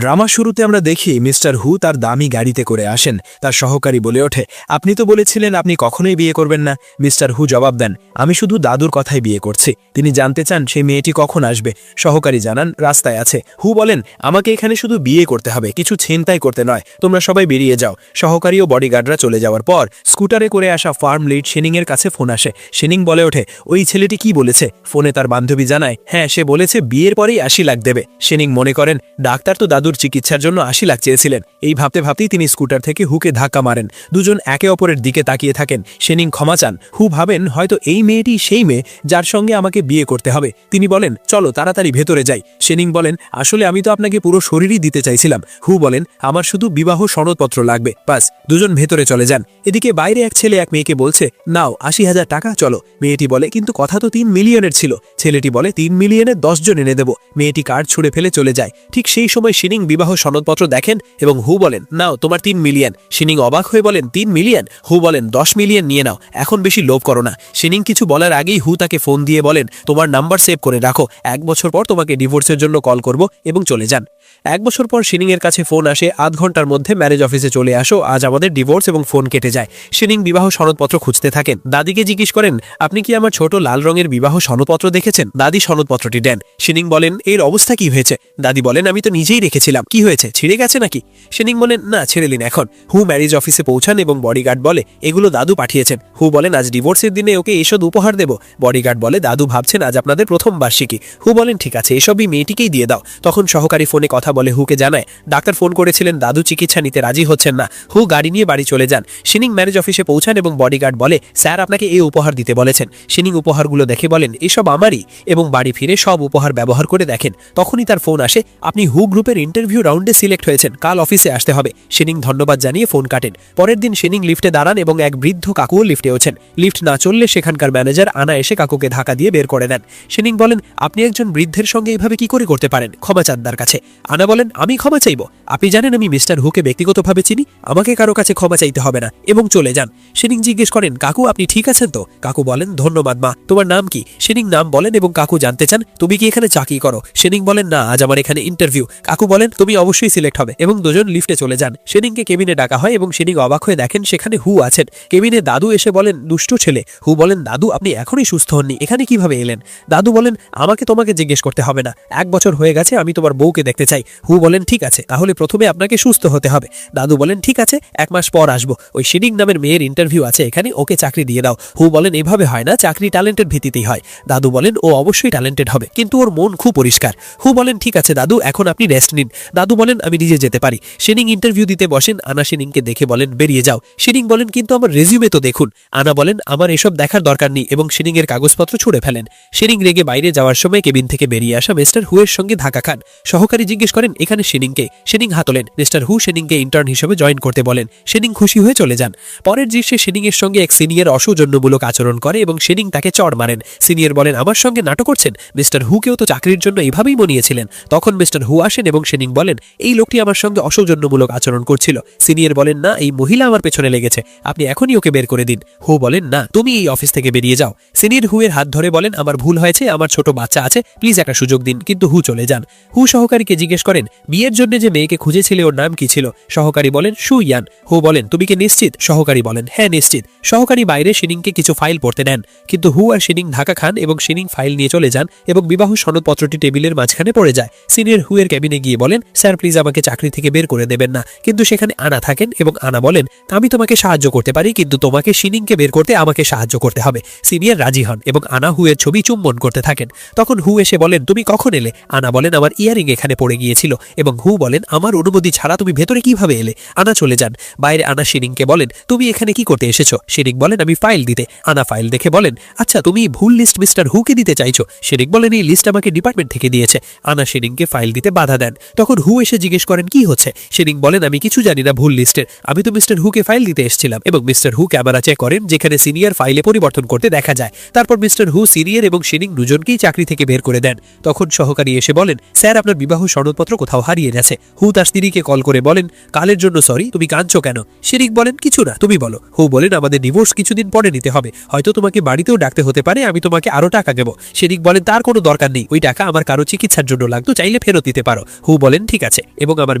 Drama শুরুতে আমরা দেখি মিস্টার হু তার দামি গাড়িতে করে আসেন। তার সহকারী বলে ওঠে, আপনি তো বলেছিলেন আপনি কখনোই বিয়ে করবেন না। মিস্টার হু জবাব দেন, আমি শুধু দাদুর কথাই বিয়ে করছি। তিনি জানতে চান সেই মেয়েটি কখন আসবে। সহকারী জানান রাস্তায় আছে। হু বলেন, আমাকে এখানে শুধু বিয়ে করতে হবে, কিছু ছিনতাই করতে নয়, তোমরা সবাই বেরিয়ে যাও। সহকারী ও বডিগার্ডরা চলে যাওয়ার পর স্কুটারে করে আসা ফার্ম লিড শিনিংয়ের কাছে ফোন আসে। শিনিং বলে ওঠে, ওই ছেলেটি কি বলেছে? ফোনে তার বান্ধবী জানায়, হ্যাঁ সে বলেছে বিয়ের পরেই ৮০ লাখ দেবে। শিনিং মনে করেন ডাক্তার তো দাদুর চিকিৎসার জন্য ৮০ লাখ চেয়েছিলেন। এই ভাবতে ভাবতেই তিনি স্কুটার থেকে হুকে ধাক্কা মারেন। দুজন একে অপরের দিকে তাকিয়ে থাকেন। শিনিং ক্ষমা চান। হু ভাবেন হয়তো এই মেয়েটি সেই মেয়ে যার সঙ্গে আমাকে বিয়ে করতে হবে। তিনি বলেন, চলো তাড়াতাড়ি ভেতরে যাই। শিনিং বলেন, আসলে আমি তো আপনাকে পুরো শরীরই দিতে চাইছিলাম। হু বলেন, আমার শুধু বিবাহ সনদপত্র লাগবে, বাস। দুজন ভেতরে চলে যান। এদিকে বাইরে এক ছেলে এক মেয়েকে বলছে, নাও ৮০,০০০ টাকা, চলো। মেয়েটি বলে, কিন্তু কথা তো ৩ মিলিয়নের ছিল। ছেলেটি বলে, ৩ মিলিয়নের ১০ জন এনে দেব। মেয়েটি কার্ড ছুঁড়ে ফেলে চলে যায়। ঠিক সেই সময় শিনিং বিবাহ সনদপত্র দেখেন এবং হু বলেন, নাও তোমার ৩ মিলিয়ন। শিনিং অবাক হয়ে বলেন, ৩ মিলিয়ন? হু বলেন, ১০ মিলিয়ন নিয়ে নাও, এখন বেশি লোভ করো না। শিনিং কিছু বলার আগেই হু তাকে ফোন দিয়ে বলেন, তোমার নাম্বার সেভ করে রাখো, ১ বছর পর তোমাকে ডিভোর্সের জন্য কল করব, এবং চলে যান। ১ বছর পর শিনিং এর কাছে ফোন আসে, ০.৫ ঘন্টার মধ্যে ম্যারেজ অফিসে চলে আসো, আজ আমাদের ডিভোর্স, এবং ফোন কেটে যায়। শিনিং বিবাহ সনদপত্র খুঁজতে থাকেন। দাদিকে জিজ্ঞেস করেন, আপনি কি আমার ছোট লাল রঙের বিবাহ সনদপত্র দেখেছেন? দাদি সনদপত্রটি দেন। শিনিং বলেন, এর অবস্থা কি হয়েছে? দাদি বলেন, আমি তো নিজেই রেখেছিলাম, কি হয়েছে, ছিঁড়ে গেছে নাকি? শিনিং বলেন, না, ছেড়ে দিন এখন। হু ম্যারেজ অফিসে পৌঁছান এবং বডিগার্ড বলে, এগুলো দাদু পাঠিয়েছেন। হু বলেন, আজ ডিভোর্সের দিনে ওকে এসব উপহার দেব। বডিগার্ড বলে, দাদু ভাবছেন আজ আপনাদের প্রথম বার্ষিকী। হু বলেন, ঠিক আছে, এসবই মেয়েটিকেই দিয়ে দাও। তখন সহকারী ফোনে কথা বলে হুকে জানায়, ডাক্তার ফোন করেছিলেন, দাদু চিকিৎসা নিতে রাজি হচ্ছেন না। হু গাড়ি নিয়ে বাড়ি চলে যান। শিনিং ম্যারেজ অফিসে পৌঁছান এবং বডিগার্ড বলে, স্যার আপনাকে এই উপহার দিতে বলেছেন। শিনিং উপহারগুলো দেখে বলেন, এসব আমারই, এবং বাড়ি ফিরে সব উপহার ব্যবহার করে দেখেন। তখনই তার ফোন আসে, আপনি হু গ্রুপের ইন্টারভিউ রাউন্ডে সিলেক্ট হয়েছেন, কাল অফিসে আসতে হবে। শিনিং ধন্যবাদ জানিয়ে ফোন কাটেন। পরের দিন শিনিং লিফটে দাঁড়ান এবং এক বৃদ্ধ কাকুও লিফটে ওঠেন। লিফট না চললে সেখানকার ম্যানেজার আনা এসে কাকুকে ধাক্কা দিয়ে বের করে দেন। শিনিং বলেন, আপনি একজন বৃদ্ধের সঙ্গে এইভাবে কি করে করতে পারেন? ক্ষমা চান তার কাছে। আনা বলেন, আমি ক্ষমা চাইব? আপনি জানেন আমি মিস্টার হুকে ব্যক্তিগতভাবে চিনি, আমাকে কারো কাছে ক্ষমা চাইতে হবে না, এবং চলে যান। শিনিং জিজ্ঞেস করেন, কাকু আপনি ঠিক আছেন তো? কাকু বলেন, ধন্যবাদ মা, তোমার নাম কি? শিনিং নাম বলেন এবং কাকু জানতে চান, তুমি কি এখানে চাকরি করো? শিনিং বলেন, না, আজ আমার এখানে ইন্টারভিউ। কাকু বলেন, তুমি অবশ্যই সিলেক্ট হবে, এবং দুজন লিফটে চলে যান। শিনিংকে কেবিনে ডাকা হয় এবং শিনিং অবাক হয়ে দেখেন সেখানে হু আছেন। কেবিনে দাদু এসে বলেন, দুষ্টু ছেলে। হু বলেন, দাদু আপনি এখনই সুস্থ হননি, এখানে কিভাবে এলেন? দাদু বলেন, আমাকে তোমাকে জিজ্ঞেস করতে হবে না, ১ বছর হয়ে গেছে, আমি তোমার বউকে দেখতে চাই। হু বলেন, ঠিক আছে, তাহলে প্রথমে আপনাকে সুস্থ হতে হবে। দাদু বলেন, ঠিক আছে, ১ মাস পর আসবো। ওই শিনিং নামের মেয়ের ইন্টারভিউ আছে এখানে, ওকে চাকরি দিয়ে দাও। হু বলেন, এভাবে হয় না, চাকরি ট্যালেন্টের ভিত্তিতেই হয়। দাদু বলেন, ও অবশ্যই ট্যালেন্টেড হবে, কিন্তু ওর মন খুব পরিষ্কার। হু বলেন, ঠিক আছে দাদু, এখন আপনি রেস্ট নিন। দাদু বলেন, আমি নিজে যেতে পারি। শিনিং ইন্টারভিউ দিতে বসেন। আনা শিনিংকে দেখে বলেন, বেরিয়ে যাও। শিনিং বলেন, কিন্তু আমার রেজিউমে তো দেখুন। আনা বলেন, আমার এসব দেখার দরকার নেই, এবং শিনিং এর কাগজপত্র ছুঁড়ে ফেলেন। শিনিং রেগে বাইরে যাওয়ার সময় কেবিন থেকে বেরিয়ে আসা মিস্টার হু এর সঙ্গে ধাক্কা খান। সহকারী জিজ্ঞেস করেন, এখানে শিনিংকে? শিনিং হাতলেন। মিস্টার হু শিনিংকে ইন্টার্ন হিসেবে জয়েন করতে বলেন। শিনিং খুশি হয়ে চলে যান। পরের দৃশ্যে শিনিং এর সঙ্গে এক সিনিয়র অসৌজন্যমূলক আচরণ করে এবং শিনিং তাকে চড় মারেন। সিনিয়র বলেন, আমার সঙ্গে নাটক করছেন? মিস্টার হুকেও তো চাকরির জন্য এইভাবেই মনিয়েছিলেন। তখন মিস্টার হু আসেন এবং শিনিং বলেন, এই লোকটি আমার সঙ্গে অসৌজন্যমূলক আচরণ করছিল। সিনিয়র বলেন, না, এই মহিলা আমার পেছনে লেগেছে, আপনি এখনই ওকে বের করে দিন। হু বলেন, না, তুমি এই অফিস থেকে বেরিয়ে যাও। সিনিয়র হু এর হাত ধরে বলেন, আমার ভুল হয়েছে, আমার ছোট বাচ্চা আছে, প্লিজ একটা সুযোগ দিন। কিন্তু হু চলে যান। হু সহকারীকে জিজ্ঞেস করেন, বিয়ের জন্য যে মেয়েকে খুঁজেছিলে ওর নাম কি ছিল? সহকারী বলেন, সু ইয়ান। হু বলেন, তুমি কি নিশ্চিত? সহকারী বলেন, হ্যাঁ নিশ্চিত। সহকারী বাইরে শিনিংকে কিছু ফাইল পড়তে নেন, কিন্তু হু আর শিনিং ধাক্কা খান এবং শিনিং ফাইল নিয়ে চলে যান এবং বিবাহ সনদপত্রটি টেবিলের মাঝখানে পড়ে যায়। সিনিয়র হু এর ক্যাবিনে গিয়ে বলেন, স্যার প্লিজ আমাকে চাকরি থেকে বের করে দেবেন না। কিন্তু সেখানে আনা থাকেন এবং আনা বলেন, আমি তোমাকে সাহায্য করতে পারি, কিন্তু তোমাকে শিনিংকে বের করতে আমাকে সাহায্য করতে হবে। সিনিয়র রাজি হন এবং আনা হু এর ছবি চুম্বন করতে থাকেন। তখন হু এসে বলেন, তুমি কখন এলে? আনা বলেন, আমার ইয়ারিং এখানে পড়ে গিয়েছিল, এবং হু বলেন, আমার অনুমতি ছাড়া তুমি ভেতরে কিভাবে এলে? আনা চলে যান। বাইরে আনা শিনিংকে বলেন, তুমি এখানে কি করতে এসেছো? শিনিং বলেন, আমি ফাইল দিতে। আনা ফাইল দেখে বলেন, আচ্ছা, তুমি ভুল লিস্ট মিস্টার হুকে দিতে চাইছো? শিনিং বলেন, এই লিস্ট আমাকে ডিপার্টমেন্ট থেকে দিয়েছে। আনা শিনিংকে ফাইল দিতে বাধা দেন। তখন হু এসে জিজ্ঞেস করেন, কি হচ্ছে? শিনিং বলেন, আমি কিছু জানি না ভুল লিস্টের, আমি তো মিস্টার হুকে ফাইল দিতে এসেছিলাম। এবং মিস্টার হু ক্যামেরা চেক করেন, যেখানে সিনিয়র ফাইলে পরিবর্তন করতে দেখা যায়। তারপর মিস্টার হু সিনিয়র এবং শিনিং দুজনকেই চাকরি থেকে বের করে দেন। তখন সহকারী এসে বলেন, স্যার আপনার বিবাহ সনদপত্র কোথাও হারিয়ে গেছে। হু তার স্ত্রীকে কল করে বলেন, কালের জন্য সরি, তুমি কাঁদছো কেন? শিনিং বলেন, কিছু না, তুমি বলো। হু বলেন, আমাদের ডিভোর্স কিছুদিন পরে নিতে হবে, হয়তো তোমাকে বাড়িতেও ডাকতে হতে পারে, আমি তোমাকে আরো টাকা দেবো। শিনিং বলেন, তার কোনো দরকার নেই, ওই টাকা আমার কারো চিকিৎসার জন্য লাগতো, চাইলে ফেরত দিতে পারো। হু বলেন ঠিক আছে, এবং আমার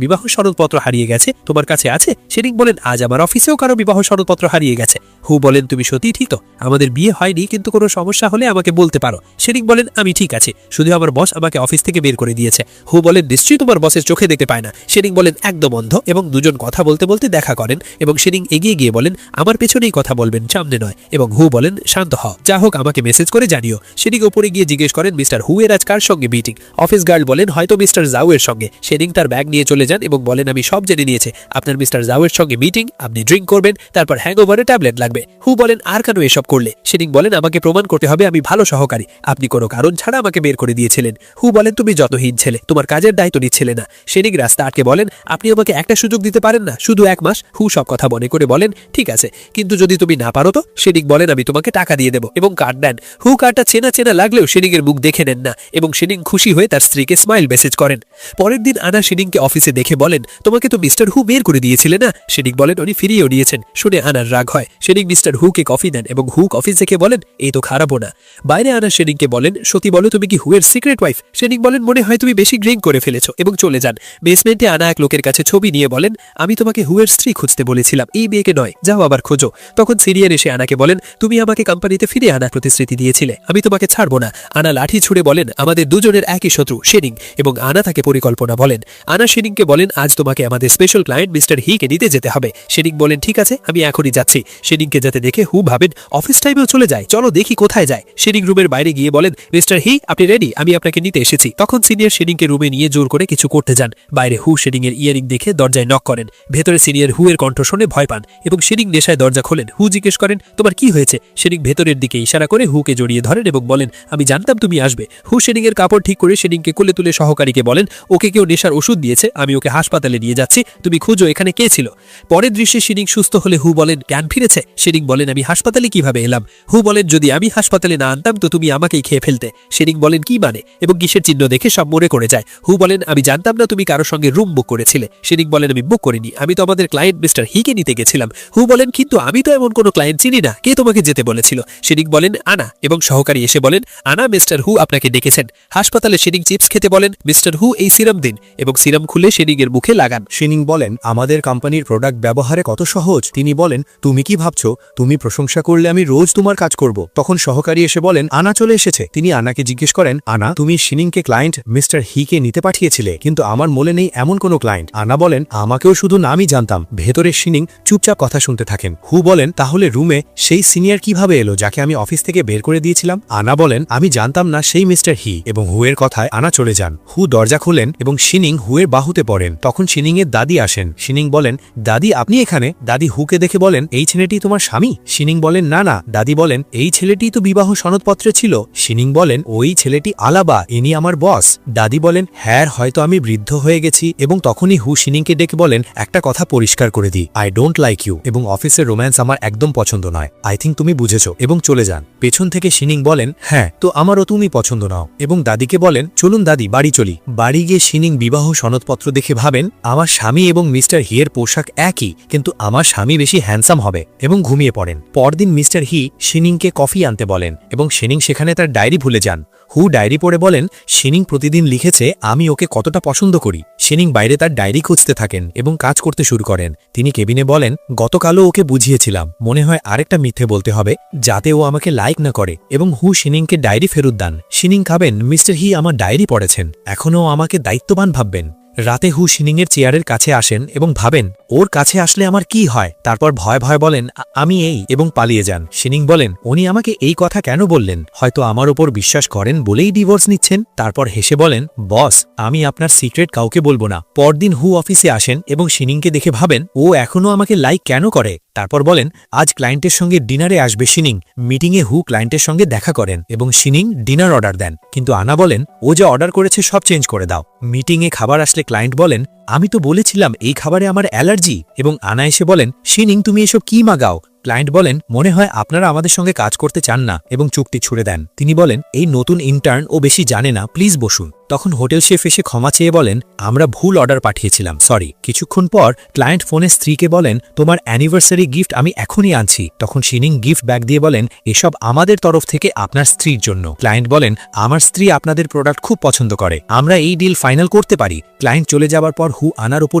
বিবাহ সনদপত্র হারিয়ে গেছে, তোমার কাছে আছে? সেনিং বলেন আজ আমার অফিসেও কারো বিবাহ সনদপত্র হারিয়ে গেছে। হু বলেন তুমি সত্যি ঠিক তো? আমাদের বিয়ে হয়নি, কিন্তু কোনো সমস্যা হলে আমাকে বলতে পারো। সেনিং বলেন আমি ঠিক আছি, শুধু আমার বস আমাকে অফিস থেকে বের করে দিয়েছে। হু বলেন নিশ্চয়ই তোমার বসের চোখে দেখতে পায় না। সেনিং বলেন একদম অন্ধ, এবং দুজন কথা বলতে বলতে দেখা করেন, এবং সেনিং এগিয়ে গিয়ে বলেন আমার পেছনেই কথা বলবেন, সামনে নয়। এবং হু বলেন শান্ত হও, যা হোক আমাকে মেসেজ করে জানিও। সেনিং ওপরে গিয়ে জিজ্ঞেস করেন মিস্টার হু এর আজ কার সঙ্গে মিটিং? অফিস গার্ল বলেন হয়তো মিস্টার জাউ এর সঙ্গে। সেনিং তার ব্যাগ নিয়ে চলে যান এবং বলেন আমি সব জেনে নিয়েছি, আপনার মিস্টার জাউ এর সঙ্গে মিটিং, আপনি ড্রিঙ্ক করবেন, তারপর হ্যাংওভারে ট্যাবলেট লাগবে। হু বলেন আর কেন এসব করলে? সেনিং বলেন আমাকে প্রমাণ করতে হবে আমি ভালো সহকারী, আপনি কোনো কারণ ছাড়া আমাকে বের করে দিয়েছিলেন। হু বলেন তুমি যতহীন ছেলে, তোমার কাজের দায়িত্ব নিচ্ছিলে না। সেনিং রাস্তা আটকে বলেন আপনি আমাকে একটা সুযোগ দিতে পারেন না, শুধু 1 মাস? হু সব কথা মনে করে বলেন ঠিক আছে, কিন্তু যদি তুমি না পারো তো? সেনিং বলেন আমি তোমাকে টাকা দিয়ে দেবো, এবং কার্ড দেন। হু কার্ডটা চেনা চেনা লাগলেও সেনিং এর মুখ দেখে নেন না, এবং সেনিং খুশি হয়ে তার স্ত্রীকে স্মাইল মেসেজ করেন। পরের দিন আনা সেনিংকে অফিসে দেখে বলেন তোমাকে তো মিস্টার হু বের করে দিয়েছিলেন না? সেনিং বলেন উনি ফিরিয়েও দিয়েছেন। শুনে আনার রাগ হয়। সেনিং মিস্টার হুকে কফি দেন, এবং হু কফি দেখে বলেন এই তো খারাপও না। বাইরে আনা সেনিংকে বলেন সত্যি বলো তুমি কি হু এর সিক্রেট ওয়াইফ? সেনিং বলেন মনে হয় তুমি বেশি ড্রিঙ্ক করে ফেলেছো, এবং চলে যান। বেসমেন্টে আনা এক লোকের কাছে ছবি নিয়ে বলেন আমি তোমাকে হু এর স্ত্রী খুঁজতে বলেছিলাম, এই মেয়েকে নয়, যাও আবার খোঁজো। তখন সিনিয়র এসে আনাকে বলেন তুমি আমাকে কোম্পানিতে ফিরে আনার প্রতিশ্রুতি দিয়েছিলে, আমি তোমাকে ছাড়বো না। আনা লাঠি ছুড়ে বলেন আমাদের দুজনের একই শত্রু সেনিং, এবং আনা তাকে পরিকল্পনা বলেন। আনা সেনিংকে বলেন আজ তোমাকে আমাদের স্পেশাল ক্লায়েন্ট মিস্টার হিকে নিতে যেতে হবে। সেনিং বলেন ঠিক আছে, আমি এখনই যাচ্ছি। সেনিংকে যাতে দেখে হু ভাবেন অফিস টাইমেও চলে যায়, চলো দেখি কোথায় যায়। সেনিং রুমের বাইরে গিয়ে বলেন মিস্টার হি আপনি রেডি, আমি আপনাকে নিতে এসেছি। তখন সিনিয়র সেনিংকে রুমে নিয়ে জোর করে কিছু করতে যান। বাইরে হু সেনিং এর ইয়ারিং দেখে দরজায় নক করেন। ভেতরে সিনিয়র হু এর কণ্ঠ শুনে ভয় পান, এবং সেনিং নেশায় দরজা খোলেন। হু জিজ্ঞেস করেন তোমার কি হয়েছে? সেনিং ভেতরের দিকে ইশারা করে হুকে জড়িয়ে ধরেন এবং বলেন আমি জানতাম তুমি আসবে। হু সেনিং এর কাপড় ঠিক করে সেনিংকে কোলে তুলে সহকারীকে বলেন ওকে কেউ নেশার ওষুধ দিয়েছে, আমি ওকে হাসপাতালে নিয়ে যাচ্ছি, তুমি খুঁজো এখানে কে ছিল। পরের দৃশ্যে সেনিং সুস্থ হলে হু বলেন জ্ঞান ফিরেছে? সেনিং বলেন আমি হাসপাতালে কিভাবে এলাম? হু বলেন যদি আমি হাসপাতালে না আনতাম তো তুমি আমাকেই খেয়ে ফেলতে। সেনিং বলেন কি মানে, এবং কিসের চিহ্ন দেখে সব মনে করে যায়। হু বলেন আমি জানতাম না তুমি কারোর সঙ্গে রুম বুক করেছিলে। সেনিং বলেন আমি বুক করিনি, আমি তো আমাদের ক্লায়েন্ট মিস্টার হিকে নিতে গেছিলাম। হু বলেন কিন্তু আমি তো এমন কোনো ক্লায়েন্ট চিনি না, কে তোমাকে যেতে বলেছিল? সেনিং বলেন আনা, এবং সহকারী এসে বলেন আনা মিস্টার হু আপনাকে ডেকেছেন। হাসপাতালে সেনিং চিপস খেতে বলেন মিস্টার হু এই সিরাম দিন, এবং সিরাম খুলে সেনিং এর মুখে লাগান। সেনিং বলেন আমাদের কোম্পানির প্রোডাক্ট ব্যবহারে কত সহজ। তিনি বলেন তুমি কি ভাবছো তুমি প্রশংসা করলে আমি রোজ তোমার কাজ করব? তখন সহকারী এসে বলেন আনা চলে এসেছে। তিনি আনাকে জিজ্ঞেস করেন আনা তুমি সেনিংকে ক্লায়েন্ট মিস্টার হিকে নিতে পাঠিয়েছিলে, কিন্তু আমার মনে নেই এমন কোনো ক্লায়েন্ট। আনা বলেন আমাকেও শুধু নামই জানতাম। ভেতরে সেনিং চুপচাপ কথা শুনতে থাকেন। হু বলেন তাহলে রুমে সেই সিনিয়র কিভাবে এলো যাকে আমি অফিস থেকে বের করে দিয়েছিলাম? আনা বলেন আমি জানতাম না সেই মিস্টার হি, এবং হুয়ের কথায় আনা চলে যান। হু দরজা খুলেন এবং সিনিং হুয়ের বাহুতে পড়েন। তখন সিনিং এর দাদি আসেন। সিনিং বলেন দাদি আপনি এখানে? দাদি হুকে দেখে বলেন এই ছেলেটি তোমার স্বামী? সিনিং বলেন না না। দাদি বলেন এই ছেলেটি তো বিবাহ সনদপত্রে ছিল। সিনিং বলেন ওই ছেলেটি আলাবা, ইনি আমার বস। দাদি বলেন হ্যাঁ হয়তো আমি বৃদ্ধ হয়ে গেছি, এবং তখনই হু সিনিংকে ডেকে বলেন একটা কথা পরিষ্কার করে দিই, আই ডোন্ট লাইক ইউ, এবং অফিসের রোম্যান্স আমার একদম পছন্দ নয়। আই থিঙ্ক তুমি বুঝেছো, এবং চলে যান। পেছন থেকে সিনিং বলেন হ্যাঁ তো আমারও তুমি পছন্দ নাও, এবং দাদিকে বলেন চলুন দাদি বাড়ি চলি। বাড়ি গিয়ে সিনিং বিবাহ সনদপত্র দেখে ভাবেন আমার স্বামী এবং মিস্টার হিয়ের পোশাক একই, কিন্তু আমার স্বামী বেশি হ্যান্ডসাম হবে, এবং ঘুমিয়ে পড়েন। পরদিন মিস্টার হি সিনিংকে কফি আনতে বলেন, এবং সিনিং সেখানে তার ডায়েরি ভুলে যান। হু ডায়েরি পড়ে বলেন সিনিং প্রতিদিন লিখেছে আমি ওকে কতটা পছন্দ করি। সিনিং বাইরে তার ডায়েরি খুঁজতে থাকেন এবং কাজ করতে শুরু করেন। তিনি কেবিনে বলেন গতকালও ওকে বুঝিয়েছিলাম, মনে হয় আরেকটা মিথ্যে বলতে হবে যাতে ও আমাকে লাইক না করে, এবং হু সিনিংকে ডায়েরি ফেরত দেন। সিনিং ভাবেন মিস্টার হি আমার ডায়েরি পড়েছেন, এখনও আমাকে দায়িত্ববান ভাববেন। রাতে হু সিনিংয়ের চেয়ারের কাছে আসেন এবং ভাবেন ওর কাছে আসলে আমার কি হয়। তারপর ভয় ভয় বলেন আমি এই, এবং পালিয়ে যান। সিনিং বলেন উনি আমাকে এই কথা কেন বললেন, হয়তো আমার ওপর বিশ্বাস করেন বলেই ডিভোর্স নিচ্ছেন। তারপর হেসে বলেন বস আমি আপনার সিক্রেট কাউকে বলবো না। পরদিন হু অফিসে আসেন এবং সিনিংকে দেখে ভাবেন ও এখনও আমাকে লাইক কেন করে। তারপর বলেন আজ ক্লায়েন্টের সঙ্গে ডিনারে আসবে সিনিং। মিটিংয়ে হু ক্লায়েন্টের সঙ্গে দেখা করেন এবং সিনিং ডিনার অর্ডার দেন, কিন্তু আনা বলেন ও যা অর্ডার করেছে সব চেঞ্জ করে দাও। মিটিংয়ে খাবার আসলে ক্লায়েন্ট বলেন আমি তো বলেছিলাম এই খাবারে আমার অ্যালার্জি, এবং আনা এসে বলেন সিনিং তুমি এসব কি মাগাও। ক্লায়েন্ট বলেন মনে হয় আপনারা আমাদের সঙ্গে কাজ করতে চান না, এবং চুক্তি ছুড়ে দেন। তিনি বলেন এই নতুন ইন্টার্ন ও বেশি জানে না, প্লিজ বসুন। তখন হোটেল শেফ এসে ক্ষমা চেয়ে বলেন, আমরা ভুল অর্ডার পাঠিয়েছিলাম, সরি। কিছুক্ষণ পর ক্লায়েন্ট ফোনে স্ত্রীকে বলেন, তোমার অ্যানিভার্সারি গিফট আমি এখনই আনছি। তখন শিনিং গিফট ব্যাগ দিয়ে বলেন, এসব আমাদের তরফ থেকে আপনার স্ত্রীর জন্য। ক্লায়েন্ট বলেন, আমার স্ত্রী আপনাদের প্রোডাক্ট খুব পছন্দ করে, আমরা এই ডিল ফাইনাল করতে পারি। ক্লায়েন্ট চলে যাওয়ার পর হু আনার উপর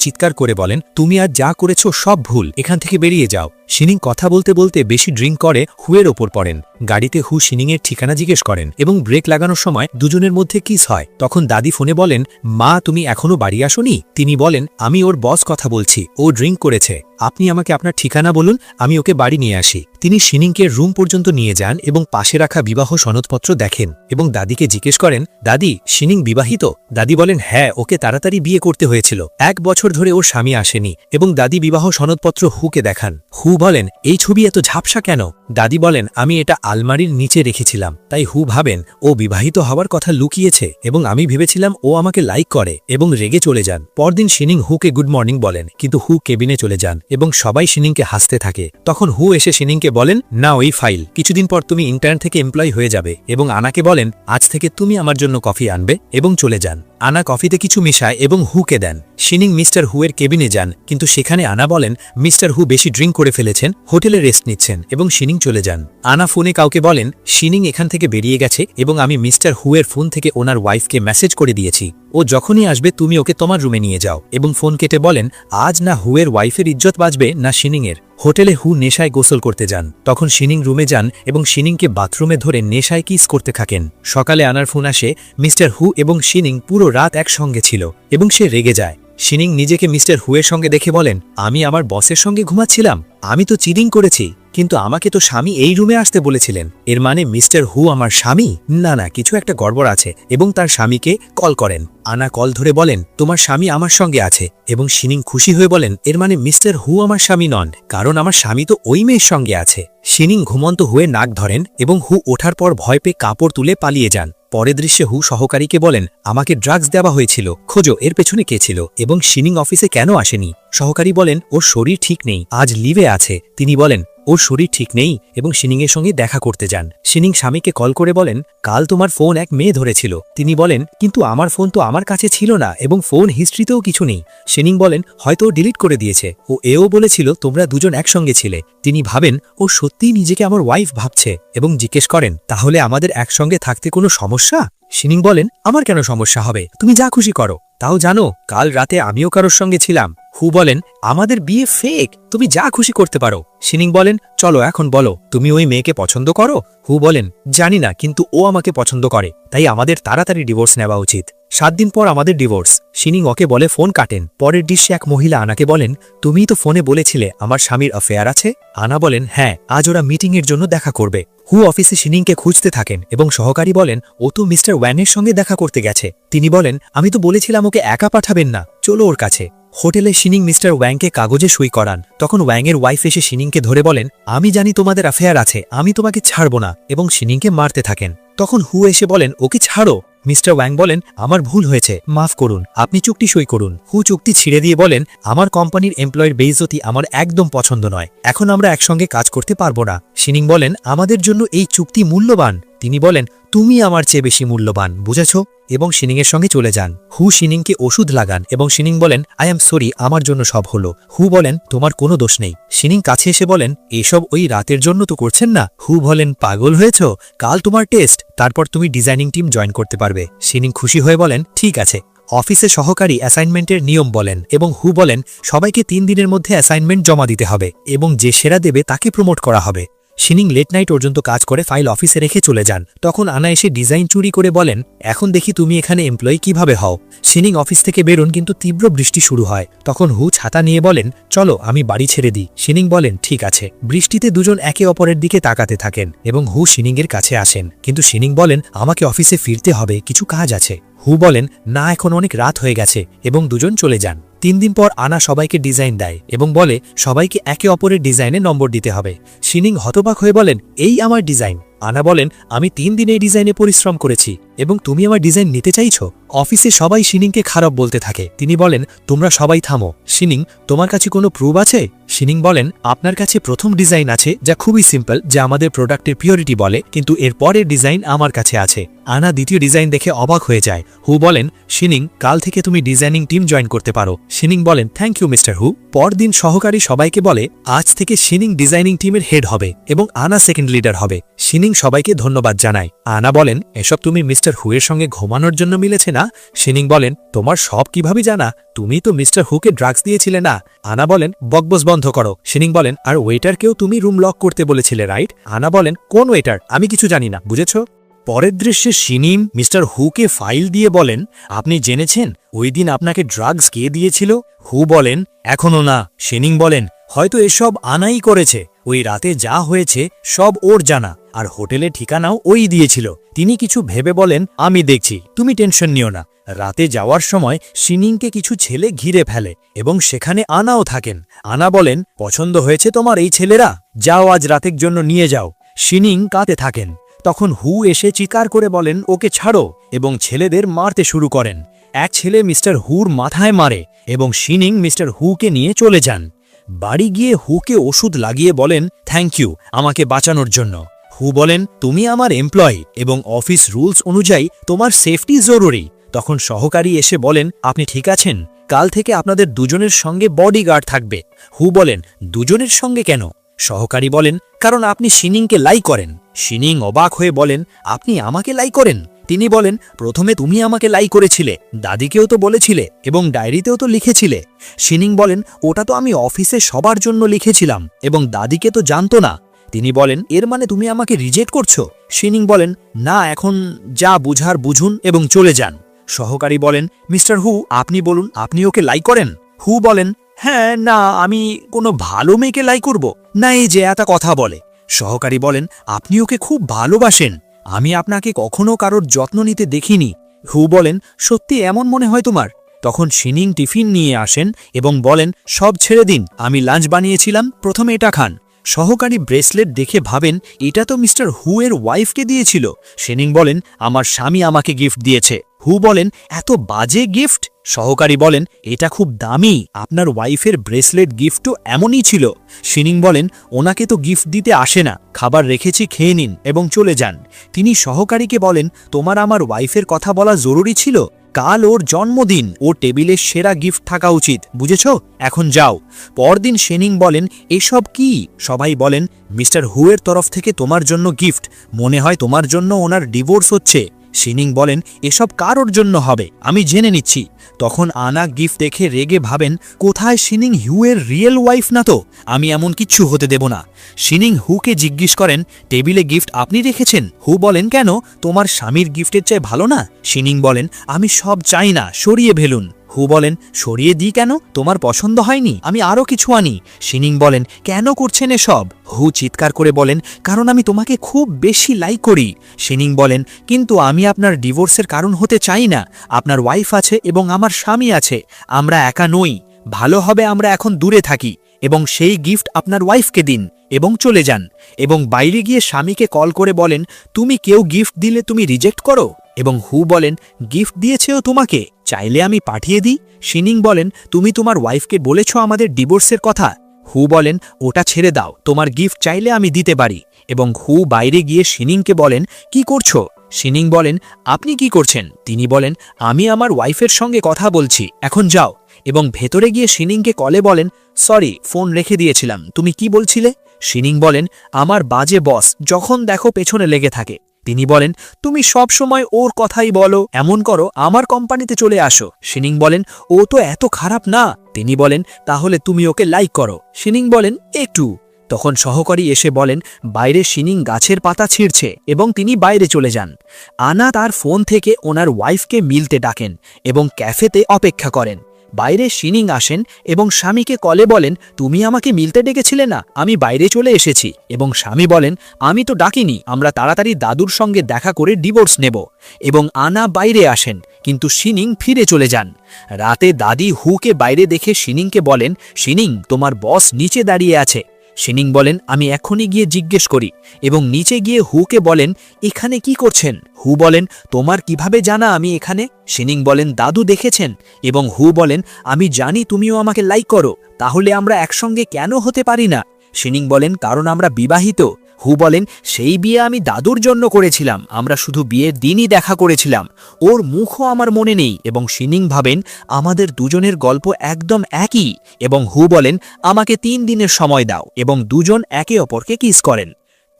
চিৎকার করে বলেন, তুমি আজ যা করেছো সব ভুল, এখান থেকে বেরিয়ে যাও। শিনিং কথা বলতে বলতে বেশি ড্রিঙ্ক করে হুয়ের ওপর পড়েন। গাড়িতে হু শিনিংয়ের ঠিকানা জিজ্ঞেস করেন এবং ব্রেক লাগানোর সময় দুজনের মধ্যে কিস হয়। তখন দাদি ফোনে বলেন, মা তুমি এখনো বাড়ি আসোনি? তিনি বলেন, আমি ওর বস কথা বলছি, ও ড্রিঙ্ক করেছে, আপনি আমাকে আপনার ঠিকানা বলুন, আমি ওকে বাড়ি নিয়ে আসি। তিনি শিনিংকে রুম পর্যন্ত নিয়ে যান এবং পাশে রাখা বিবাহ সনদপত্র দেখেন এবং দাদিকে জিজ্ঞেস করেন, দাদি শিনিং বিবাহিত? দাদি বলেন, হ্যাঁ, ওকে তাড়াতাড়ি বিয়ে করতে হয়েছিল, 1 বছর ধরে ওর স্বামী আসেনি। এবং দাদি বিবাহ সনদপত্র হুকে দেখান। হু বলেন, এই ছবি এত ঝাপসা কেন? দাদি বলেন, আমি এটা আলমারির নিচে রেখেছিলাম। তাই হু ভাবেন ও বিবাহিত হওয়ার কথা লুকিয়েছে এবং আমি ভেবেছিলাম ও আমাকে লাইক করে এবং রেগে চলে যান। পরদিন শিনিং হুকে গুড মর্নিং বলেন, কিন্তু হু কেবিনে চলে যান এবং সবাই শিনিংকে হাসতে থাকে। তখন হু এসে শিনিংকে বলেন, না ওই ফাইল, কিছুদিন পর তুমি ইন্টার্ন থেকে এমপ্লয় হয়ে যাবে। এবং আনাকে বলেন, আজ থেকে তুমি আমার জন্য কফি আনবে, এবং চলে যান। আনা কফিতে কিছু মিশায় এবং হুকে দেন। শিনিং মিস্টার হুয়ের কেবিনে যান, কিন্তু সেখানে আনা বলেন মিস্টার হু বেশি ড্রিঙ্ক করে ফেলেছেন, হোটেলে রেস্ট নিচ্ছেন, এবং শিনিং চলে যান। আনা ফোনে কাউকে বলেন শিনিং এখান থেকে বেরিয়ে গেছে এবং আমি মিস্টার হুয়ের ফোন থেকে ওনার ওয়াইফকে মেসেজ করে দিয়েছি, ও যখনই আসবে তুমি ওকে তোমার রুমে নিয়ে যাও। এবং ফোন কেটে বলেন, আজ না হুয়ের ওয়াইফের ইজ্জত বাঁচবে না শিনিংয়ের। হোটেলে হু নেশায় গোসল করতে যান। তখন শিনিং রুমে যান এবং শিনিংকে বাথরুমে ধরে নেশায় কিস করতে থাকেন। সকালে আনার ফোন আসে, মিস্টার হু এবং শিনিং পুরো রাত একসঙ্গে ছিল এবং সে রেগে যায়। শিনিং নিজেকে মিস্টার হুয়ের সঙ্গে দেখে বলেন, আমি আমার বসের সঙ্গে ঘুমাচ্ছিলাম, আমি তো চিটিং করেছি, কিন্তু আমাকে তো স্বামী এই রুমে আসতে বলেছিলেন, এর মানে মিস্টার হু আমার স্বামী? না না, কিছু একটা গড়বড় আছে। এবং তার স্বামীকে কল করেন। আনা কল ধরে বলেন, তোমার স্বামী আমার সঙ্গে আছে। এবং শিনিং খুশি হয়ে বলেন, এর মানে মিস্টার হু আমার স্বামী নন, কারণ আমার স্বামী তো ওই মেয়ের সঙ্গে আছে। শিনিং ঘুমন্ত হয়ে নাক ধরেন এবং হু ওঠার পর ভয় পেয়ে কাপড় তুলে পালিয়ে যান। পরের দৃশ্যে হু সহকারীকে বলেন, আমাকে ড্রাগস দেওয়া হয়েছিল, খোঁজো এর পেছনে কে ছিল এবং শিনিং অফিসে কেন আসেনি। সহকারী বলেন, ওর শরীর ঠিক নেই, আজ লিভে আছে। তিনি বলেন, ওর শরীর ঠিক নেই, এবং শিনিংয়ের সঙ্গে দেখা করতে যান। শিনিং স্বামীকে কল করে বলেন, কাল তোমার ফোন এক মেয়ে ধরেছিল। তিনি বলেন, কিন্তু আমার ফোন তো আমার কাছে ছিল না এবং ফোন হিস্ট্রিতেও কিছু নেই। শিনিং বলেন, হয়তো ও ডিলিট করে দিয়েছে, ও এও বলেছিল তোমরা দুজন একসঙ্গে ছিলে। তিনি ভাবেন ও সত্যিই নিজেকে আমার ওয়াইফ ভাবছে এবং জিজ্ঞেস করেন, তাহলে আমাদের একসঙ্গে থাকতে কোনো সমস্যা? শিনিং বলেন, আমার কেন সমস্যা হবে, তুমি যা খুশি করো। তাও জানো কাল রাতে আমিও কারোর সঙ্গে ছিলাম। হু বলেন, আমাদের বিয়ে ফেক, তুমি যা খুশি করতে পারো। শিনিং বলেন, চলো এখন বলো, তুমি ওই মেয়েকে পছন্দ করো? হু বলেন, জানি না, কিন্তু ও আমাকে পছন্দ করে, তাই আমাদের তাড়াতাড়ি ডিভোর্স নেওয়া উচিত। 7 দিন পর আমাদের ডিভোর্স। শিনিং ওকে বলে ফোন কাটেন। পরের দৃশ্যে এক মহিলা আনাকে বলেন, তুমিই তো ফোনে বলেছিলে আমার স্বামীর অ্যাফেয়ার আছে। আনা বলেন, হ্যাঁ, আজ ওরা মিটিংয়ের জন্য দেখা করবে। হু অফিসে শিনিংকে খুঁজতে থাকেন এবং সহকারী বলেন, ও তো মিস্টার ওয়ানের সঙ্গে দেখা করতে গেছে। তিনি বলেন, আমি তো বলেছিলাম ওকে একা পাঠাবেন না, চলো ওর কাছে। হোটেলে শিনিং মিস্টার ওয়াংকে কাগজে সই করান। তখন ওয়াংয়ের ওয়াইফ এসে শিনিংকে ধরে বলেন, আমি জানি তোমাদের অ্যাফেয়ার আছে, আমি তোমাকে ছাড়ব না, এবং শিনিংকে মারতে থাকেন। তখন হু এসে বলেন, ওকে ছাড়ো। মিস্টার ওয়াং বলেন, আমার ভুল হয়েছে, মাফ করুন, আপনি চুক্তি সই করুন। হু চুক্তি ছিঁড়ে দিয়ে বলেন, আমার কোম্পানির এমপ্লয়ের বেইজ্জতি আমার একদম পছন্দ নয়, এখন আমরা একসঙ্গে কাজ করতে পারবো না। শিনিং বলেন, আমাদের জন্য এই চুক্তি মূল্যবান। তিনি বলেন, তুমি আমার চেয়ে বেশি মূল্যবান, বুঝেছ? এবং শিনিংয়ের সঙ্গে চলে যান। হু শিনিংকে ওষুধ লাগান এবং শিনিং বলেন, আই এম সরি, আমার জন্য সব হলো। হু বলেন, তোমার কোনো দোষ নেই। শিনিং কাছে এসে বলেন, এসব ওই রাতের জন্য তো করছেন না। হু বলেন, পাগল হয়েছ, কাল তোমার টেস্ট, তারপর তুমি ডিজাইনিং টিম জয়েন করতে পারবে। শিনিং খুশি হয়ে বলেন, ঠিক আছে। অফিসে সহকারী অ্যাসাইনমেন্টের নিয়ম বলেন এবং হু বলেন, সবাইকে 3 দিনের মধ্যে অ্যাসাইনমেন্ট জমা দিতে হবে এবং যে সেরা দেবে তাকে প্রমোট করা হবে। শিনিং লেট নাইট পর্যন্ত কাজ করে ফাইল অফিসে রেখে চলে যান। তখন আনা এসে ডিজাইন চুরি করে বলেন, এখন দেখি তুমি এখানে এমপ্লয়ি কিভাবে হও। শিনিং অফিস থেকে বেরোন, কিন্তু তীব্র বৃষ্টি শুরু হয়। তখন হু ছাতা নিয়ে বলেন, চলো আমি বাড়ি ছেড়ে দিই। শিনিং বলেন, ঠিক আছে। বৃষ্টিতে দুজন একে অপরের দিকে তাকাতে থাকেন এবং হু শিনিংয়ের কাছে আসেন, কিন্তু শিনিং বলেন, আমাকে অফিসে ফিরতে হবে, কিছু কাজ আছে। হু বলেন, না, এখন অনেক রাত হয়ে গেছে, এবং দুজন চলে যান। 3 দিন পর আনা সবাইকে ডিজাইন দেয় এবং বলে সবাইকে একে অপরের ডিজাইনে নম্বর দিতে হবে। শিনিং হতবাক হয়ে বলেন, এই আমার ডিজাইন। আনা বলেন, আমি 3 দিন এই ডিজাইনে পরিশ্রম করেছি, এবং তুমি আমার ডিজাইন নিতে চাইছো? অফিসে সবাই শিনিংকে খারাপ বলতে থাকে। তিনি বলেন, তোমরা সবাই থামো। শিনিং, তোমার কাছে কোনো প্রুফ আছে? শিনিং বলেন, আপনার কাছে প্রথম ডিজাইন আছে যা খুবই সিম্পল, যা আমাদের প্রোডাক্টের পিওরিটি বলে, কিন্তু এর পরের ডিজাইন আমার কাছে আছে। আনা দ্বিতীয় ডিজাইন দেখে অবাক হয়ে যায়। হু বলেন, শিনিং, কাল থেকে তুমি ডিজাইনিং টিম জয়েন করতে পারো। শিনিং বলেন, থ্যাংক ইউ মিস্টার হু। পরদিন সহকারী সবাইকে বলে, আজ থেকে শিনিং ডিজাইনিং টিমের হেড হবে এবং আনা সেকেন্ড লিডার হবে। শিনিং সবাইকে ধন্যবাদ জানায়। আনা বলেন, এসব তুমি মিস্টার হুয়ের সঙ্গে ঘুমানোর জন্য মিলেছে না? শিনিং বলেন, তোমার সব কিভাবে জানা? তুমি তো মিস্টার হুকে ড্রাগস দিয়েছিলে না? আনা বলেন, বকবস বন্ধ করো। শিনিং বলেন, আর ওয়েটারকেও তুমি রুম লক করতে বলেছিলে, রাইট? আনা বলেন, কোন ওয়েটার? আমি কিছু জানি না, বুঝেছো? পরের দৃশ্যে শিনিম মিস্টার হুকে ফাইল দিয়ে বলেন, আপনি জেনেছেন ওই দিন আপনাকে ড্রাগস কে দিয়েছিল? হু বলেন, এখনো না। শিনিং বলেন, হয়তো এসব আনাই করেছে। ওই রাতে যা হয়েছে সব ওর জানা, আর হোটেলের ঠিকানাও ওই দিয়েছিল। তিনি কিছু ভেবে বলেন, আমি দেখছি, তুমি টেনশন নিও না। রাতে যাওয়ার সময় শিনিংকে কিছু ছেলে ঘিরে ফেলে এবং সেখানে আনাও থাকেন। আনা বলেন, পছন্দ হয়েছে তোমার এই ছেলেরা? যাও, আজ রাতের জন্য নিয়ে যাও। শিনিং কাঁদতে থাকেন। তখন হু এসে চিৎকার করে বলেন, ওকে ছাড়ো, এবং ছেলেদের মারতে শুরু করেন। এক ছেলে মিস্টার হুর মাথায় মারে এবং শিনিং মিস্টার হুকে নিয়ে চলে যান। বাড়ি গিয়ে হুকে ওষুধ লাগিয়ে বলেন, থ্যাংক ইউ আমাকে বাঁচানোর জন্য। হু বলেন, তুমি আমার এমপ্লয়ি এবং অফিস রুলস অনুযায়ী তোমার সেফটি জরুরি। তখন সহকারী এসে বলেন, আপনি ঠিক আছেন? কাল থেকে আপনাদের দুজনের সঙ্গে বডিগার্ড থাকবে। হু বলেন, দুজনের সঙ্গে কেন? সহকারী বলেন, কারণ আপনি শিনিংকে লাই করেন। শিনিং অবাক হয়ে বলেন, আপনি আমাকে লাই করেন? তিনি বলেন, প্রথমে তুমি আমাকে লাই করেছিলে, দাদিকেও তো বলেছিলে এবং ডায়েরিতেও তো লিখেছিলে। শিনিং বলেন, ওটা তো আমি অফিসে সবার জন্য লিখেছিলাম এবং দাদিকে তো জানতো না। তিনি বলেন, এর মানে তুমি আমাকে রিজেক্ট করছো? শিনিং বলেন, না, এখন যা বুঝার বুঝুন এবং চলে যান। সহকারী বলেন, মিস্টার হু, আপনি বলুন, আপনি ওকে লাই করেন? হু বলেন, হ্যাঁ, না, আমি কোনো ভালো মেয়েকে লাই করব না, এই যে এত কথা বলে। সহকারী বলেন, আপনি ওকে খুব ভালোবাসেন, আমি আপনাকে কখনো কারোর যত্ন নিতে দেখিনি। হু বলেন, সত্যি এমন মনে হয় তোমার? তখন শিনিং টিফিন নিয়ে আসেন এবং বলেন, সব ছেড়ে দিন, আমি লাঞ্চ বানিয়েছিলাম, প্রথমে এটা খান। সহকারী ব্রেসলেট দেখে ভাবেন, এটা তো মিস্টার হু এর ওয়াইফকে দিয়েছিল। শিনিং বলেন, আমার স্বামী আমাকে গিফট দিয়েছে। হু বলেন, এত বাজে গিফট? সহকারী বলেন, এটা খুব দামি, আপনার ওয়াইফের ব্রেসলেট গিফটও এমনই ছিল। শিনিং বলেন, ওনাকে তো গিফট দিতে আসে না, খাবার রেখেছি, খেয়ে নিন এবং চলে যান। তিনি সহকারীকে বলেন, তোমার আমার ওয়াইফের কথা বলা জরুরি ছিল? কাল ওর জন্মদিন, ওর টেবিলের সেরা গিফট থাকা উচিত, বুঝেছ? এখন যাও। পরদিন শিনিং বলেন, এসব কি? সবাই বলেন, মিস্টার হুয়ের তরফ থেকে তোমার জন্য গিফট, মনে হয় তোমার জন্য ওনার ডিভোর্স হচ্ছে। শিনিং বলেন, এসব কারোর জন্য হবে, আমি জেনে নিচ্ছি। তখন আনা গিফট দেখে রেগে ভাবেন, কোথায় শিনিং হুয়ের রিয়েল ওয়াইফ না তো, আমি এমন কিচ্ছু হতে দেব না। শিনিং হুকে জিজ্ঞেস করেন, টেবিলে গিফট আপনি রেখেছেন? হু বলেন, কেন, তোমার স্বামীর গিফটের চেয়ে ভালো না? শিনিং বলেন, আমি সব চাই না, সরিয়ে ফেলুন। হু বলেন, সরিয়ে দিই কেন, তোমার পছন্দ হয়নি? আমি আরও কিছু আনি। শিনিং বলেন, কেন করছেন এসব? হু চিৎকার করে বলেন, কারণ আমি তোমাকে খুব বেশি লাইক করি। শিনিং বলেন, কিন্তু আমি আপনার ডিভোর্সের কারণ হতে চাই না, আপনার ওয়াইফ আছে এবং আমার স্বামী আছে, আমরা একা নই, ভালো হবে আমরা এখন দূরে থাকি এবং সেই গিফট আপনার ওয়াইফকে দিন এবং চলে যান। এবং বাইরে গিয়ে স্বামীকে কল করে বলেন, তুমি কেউ গিফট দিলে তুমি রিজেক্ট করো? এবং হু বলেন, গিফট দিয়েছেও তোমাকে, চাইলে আমি পাঠিয়ে দিই। শিনিং বলেন, তুমি তোমার ওয়াইফকে বলেছ আমাদের ডিভোর্সের কথা? হু বলেন, ওটা ছেড়ে দাও, তোমার গিফট চাইলে আমি দিতে পারি। এবং হু বাইরে গিয়ে শিনিংকে বলেন, কি করছো? শিনিং বলেন, আপনি কি করছেন? তিনি বলেন, আমি আমার ওয়াইফের সঙ্গে কথা বলছি, এখন যাও। এবং ভেতরে গিয়ে শিনিংকে কলে বলেন, সরি, ফোন রেখে দিয়েছিলাম, তুমি কি বলছিলে? শিনিং বলেন, আমার বাজে বস যখন দেখো পেছনে লেগে থাকে। তিনি বলেন, তুমি সব সময় ওর কথাই বলো, এমন করো আমার কোম্পানিতে চলে আসো। শিনিং বলেন, ও তো এত খারাপ না। তিনি বলেন, তাহলে তুমি ওকে লাইক করো। শিনিং বলেন, একটু। তখন সহকারী এসে বলেন, বাইরে শিনিং গাছের পাতা ছিঁড়ছে এবং তিনি বাইরে চলে যান। আনা তার ফোন থেকে ওনার ওয়াইফকে মিলতে ডাকেন এবং ক্যাফেতে অপেক্ষা করেন। বাইরে শিনিং আসেন এবং স্বামীকে কলে বলেন, তুমি আমাকে মিলতে ডেকেছিলে না, আমি বাইরে চলে এসেছি। এবং স্বামী বলেন, আমি তো ডাকিনি, আমরা তাড়াতাড়ি দাদুর সঙ্গে দেখা করে ডিভোর্স নেব। এবং আনা বাইরে আসেন, কিন্তু শিনিং ফিরে চলে যান। রাতে দাদি হুকে বাইরে দেখে শিনিংকে বলেন, শিনিং, তোমার বস নিচে দাঁড়িয়ে আছে। শিনিং বলেন আমি এখনই গিয়ে জিজ্ঞেস করি এবং নিচে গিয়ে হুকে বলেন এখানে কি করছেন। হু বলেন তোমার কিভাবে জানা আমি এখানে। শিনিং বলেন দাদু দেখেছেন এবং হু বলেন আমি জানি তুমিও আমাকে লাইক করো, তাহলে আমরা একসঙ্গে কেন হতে পারি না। শিনিং বলেন কারণ আমরা বিবাহিত। হু বলেন সেই বিয়ে আমি দাদুর জন্য করেছিলাম, আমরা শুধু বিয়ের দিনই দেখা করেছিলাম, ওর মুখও আমার মনে নেই। এবং শিনিং ভাবেন আমাদের দুজনের গল্প একদম একই। এবং হু বলেন আমাকে 3 দিনের সময় দাও এবং দুজন একে অপরকে কিস করেন।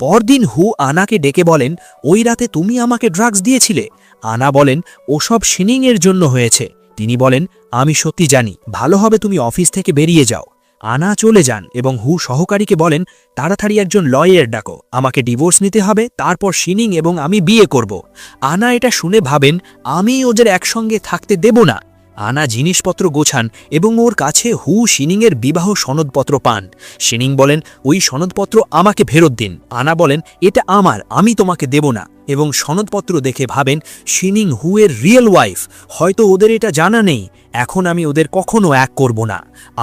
পরদিন হু আনাকে ডেকে বলেন ওই রাতে তুমি আমাকে ড্রাগস দিয়েছিলে। আনা বলেন ওসব শিনিংয়ের জন্য হয়েছে। তিনি বলেন আমি সত্যি জানি, ভালো হবে তুমি অফিস থেকে বেরিয়ে যাও। আনা চলে যান এবং হু সহকারীকে বলেন তাড়াতাড়ি একজন লয়ার ডাকো, আমাকে ডিভোর্স নিতে হবে, তারপর শিনিং এবং আমি বিয়ে করব। আনা এটা শুনে ভাবেন আমি ওদের একসঙ্গে থাকতে দেব না। আনা জিনিসপত্র গোছান এবং ওর কাছে হু শিনিংয়ের বিবাহ সনদপত্র পান। শিনিং বলেন ওই সনদপত্র আমাকে ফেরত দিন। আনা বলেন এটা আমার, আমি তোমাকে দেব না। এবং সনদপত্র দেখে ভাবেন শিনিং হুয়ের রিয়েল ওয়াইফ, হয়তো ওদের এটা জানা নেই। এখন আমি ওদের কখনো এক করব না।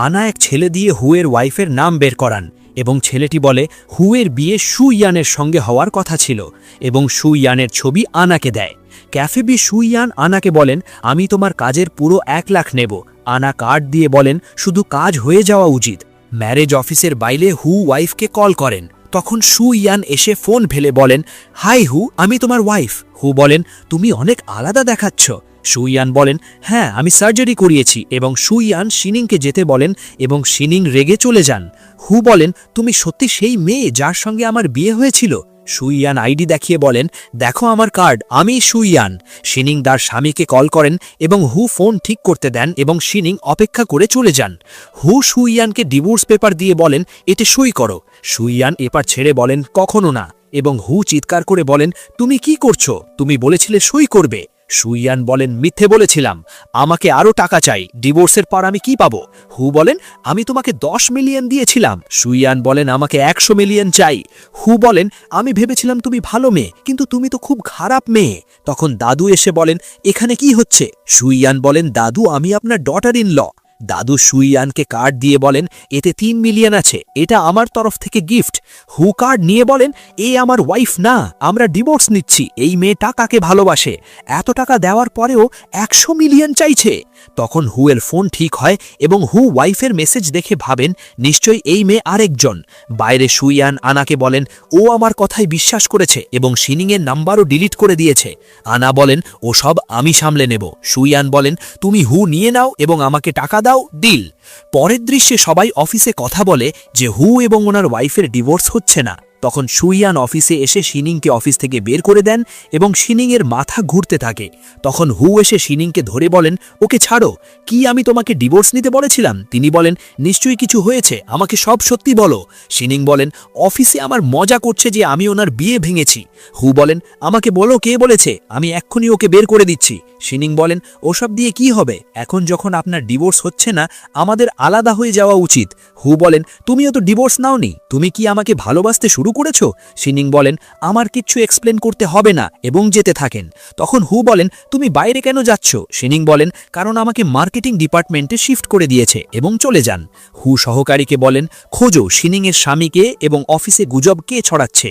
আনা এক ছেলে দিয়ে হুয়ের ওয়াইফের নাম বের করান এবং ছেলেটি বলে হুয়ের বিয়ে শু ইয়ানের সঙ্গে হওয়ার কথা ছিল এবং শু ইয়ানের ছবি আনাকে দেয়। ক্যাফে বি শু ইয়ান আনাকে বলেন আমি তোমার কাজের পুরো 1 লাখ নেব। আনা কার্ড দিয়ে বলেন শুধু কাজ হয়ে যাওয়া উচিত। ম্যারেজ অফিসের বাইরে হু ওয়াইফকে কল করেন, তখন শু ইয়ান এসে ফোন ফেলে বলেন হাই হু, আমি তোমার ওয়াইফ। হু বলেন তুমি অনেক আলাদা দেখাচ্ছ। শু ইয়ান বলেন হ্যাঁ আমি সার্জারি করিয়েছি এবং শু ইয়ান শিনিংকে যেতে বলেন এবং শিনিং রেগে চলে যান। হু বলেন তুমি সত্যি সেই মেয়ে যার সঙ্গে আমার বিয়ে হয়েছিল। শু ইয়ান আইডি দেখিয়ে বলেন দেখো আমার কার্ড, আমি শু ইয়ান। শিনিং তার স্বামীকে কল করেন এবং হু ফোন ঠিক করতে দেন এবং শিনিং অপেক্ষা করে চলে যান। হু শু ইয়ানকে ডিভোর্স পেপার দিয়ে বলেন এতে সই করো। শু ইয়ান পেপার ছেড়ে বলেন কখনো না এবং হু চিৎকার করে বলেন তুমি কি করছো, তুমি বলেছিলে সই করবে। শু ইয়ান বলেন মিথ্যে বলেছিলাম, আমাকে আরও টাকা চাই, ডিভোর্সের পর আমি কি পাবো। হু বলেন আমি তোমাকে 10 মিলিয়ন দিয়েছিলাম। শু ইয়ান বলেন আমাকে 100 মিলিয়ন চাই। হু বলেন আমি ভেবেছিলাম তুমি ভালো মেয়ে, কিন্তু তুমি তো খুব খারাপ মেয়ে। তখন দাদু এসে বলেন এখানে কি হচ্ছে। শু ইয়ান বলেন দাদু আমি আপনার ডটার ইন ল। দাদু শু ইয়ানকে কার্ড দিয়ে বলেন এতে 3 মিলিয়ন আছে, এটা আমার তরফ থেকে গিফট। হু কার্ড নিয়ে বলেন এ আমার ওয়াইফ না, আমরা ডিভোর্স নিচ্ছি, এই মেয়েটা কাকে ভালোবাসে, এত টাকা দেওয়ার পরেও 100 মিলিয়ন চাইছে। তখন হুয়ের ফোন ঠিক হয় এবং হু ওয়াইফের মেসেজ দেখে ভাবেন নিশ্চয়ই এই মেয়ে আরেকজন। বাইরে শু ইয়ান আনাকে বলেন ও আমার কথায় বিশ্বাস করেছে এবং শিনিংয়ের নাম্বারও ডিলিট করে দিয়েছে। আনা বলেন ও সব আমি সামলে নেব। শু ইয়ান বলেন তুমি হু নিয়ে নাও এবং আমাকে টাকা দাও, ডিল। পরের দৃশ্যে সবাই অফিসে কথা বলে যে হু এবং ওনার ওয়াইফের ডিভোর্স হচ্ছে না। তখন শু ইয়ান অফিসে এসে শিনিংকে অফিস থেকে বের করে দেন এবং শিনিংয়ের মাথা ঘুরতে থাকে। তখন হু এসে শিনিংকে ধরে বলেন ওকে ছাড়ো, কি আমি তোমাকে ডিভোর্স নিতে বলেছিলাম। তিনি বলেন নিশ্চয়ই কিছু হয়েছে, আমাকে সব সত্যি বলো। শিনিং বলেন অফিসে আমার মজা করছে যে আমি ওনার বিয়ে ভেঙেছি। হু বলেন আমাকে বলো কে বলেছে, আমি এক্ষুনি ওকে বের করে দিচ্ছি। শিনিং বলেন ওসব দিয়ে কি হবে, এখন যখন আপনার ডিভোর্স হচ্ছে না আমাদের আলাদা হয়ে যাওয়া উচিত। হু বলেন তুমিও তো ডিভোর্স নাওনি, তুমি কি আমাকে ভালোবাসতে শুরু করেছো। শিনিং বলেন আমার কিচ্ছু এক্সপ্লেন করতে হবে না এবং যেতে থাকেন। তখন হু বলেন তুমি বাইরে কেন যাচ্ছ। শিনিং বলেন কারণ আমাকে মার্কেটিং ডিপার্টমেন্টে শিফট করে দিয়েছে এবং চলে যান। হু সহকারীকে বলেন খোঁজো শিনিংয়ের স্বামীকে এবং অফিসে গুজব কে ছড়াচ্ছে।